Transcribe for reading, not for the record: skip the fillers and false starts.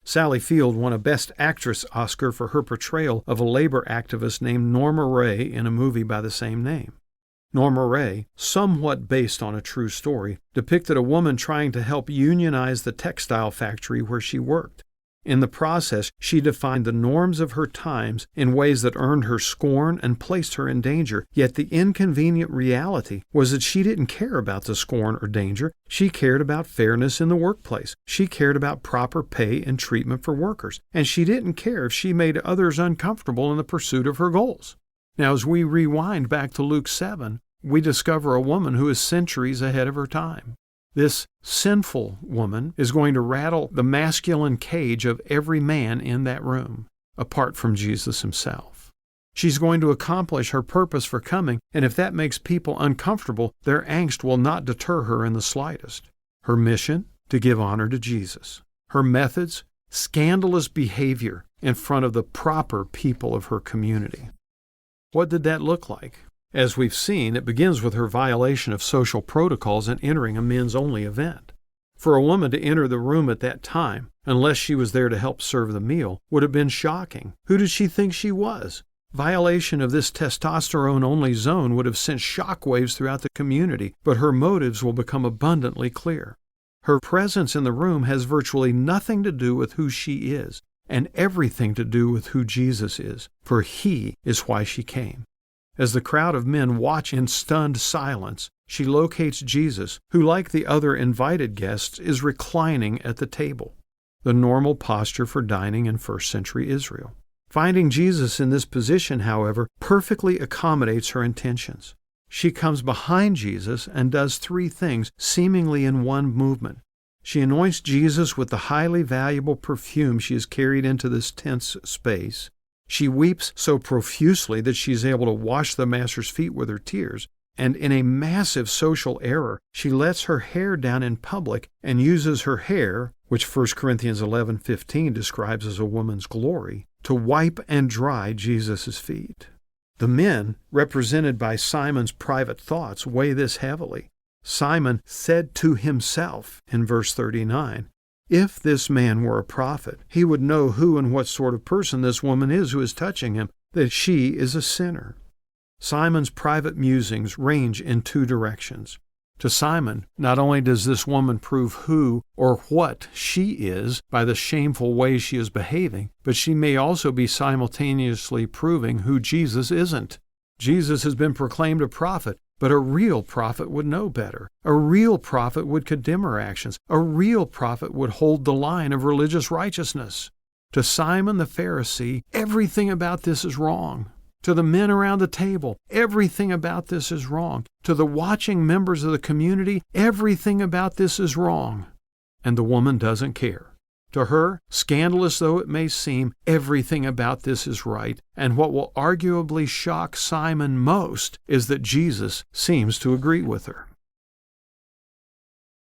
Sally Field won a Best Actress Oscar for her portrayal of a labor activist named Norma Ray in a movie by the same name. Norma Ray, somewhat based on a true story, depicted a woman trying to help unionize the textile factory where she worked. In the process, she defined the norms of her times in ways that earned her scorn and placed her in danger. Yet the inconvenient reality was that she didn't care about the scorn or danger. She cared about fairness in the workplace. She cared about proper pay and treatment for workers. And she didn't care if she made others uncomfortable in the pursuit of her goals. Now, as we rewind back to Luke 7, we discover a woman who is centuries ahead of her time. This sinful woman is going to rattle the masculine cage of every man in that room, apart from Jesus himself. She's going to accomplish her purpose for coming, and if that makes people uncomfortable, their angst will not deter her in the slightest. Her mission? To give honor to Jesus. Her methods? Scandalous behavior in front of the proper people of her community. What did that look like? As we've seen, it begins with her violation of social protocols and entering a men's-only event. For a woman to enter the room at that time, unless she was there to help serve the meal, would have been shocking. Who did she think she was? Violation of this testosterone-only zone would have sent shockwaves throughout the community, but her motives will become abundantly clear. Her presence in the room has virtually nothing to do with who she is, and everything to do with who Jesus is, for He is why she came. As the crowd of men watch in stunned silence, she locates Jesus, who, like the other invited guests, is reclining at the table, the normal posture for dining in first-century Israel. Finding Jesus in this position, however, perfectly accommodates her intentions. She comes behind Jesus and does three things, seemingly in one movement. She anoints Jesus with the highly valuable perfume she has carried into this tense space. She weeps so profusely that she is able to wash the Master's feet with her tears, and in a massive social error, she lets her hair down in public and uses her hair, which 1 Corinthians 11:15 describes as a woman's glory, to wipe and dry Jesus' feet. The men, represented by Simon's private thoughts, weigh this heavily. Simon said to himself in verse 39, "If this man were a prophet, he would know who and what sort of person this woman is who is touching him, that she is a sinner." Simon's private musings range in two directions. To Simon, not only does this woman prove who or what she is by the shameful way she is behaving, but she may also be simultaneously proving who Jesus isn't. Jesus has been proclaimed a prophet, but a real prophet would know better. A real prophet would condemn her actions. A real prophet would hold the line of religious righteousness. To Simon the Pharisee, everything about this is wrong. To the men around the table, everything about this is wrong. To the watching members of the community, everything about this is wrong. And the woman doesn't care. To her, scandalous though it may seem, everything about this is right, and what will arguably shock Simon most is that Jesus seems to agree with her.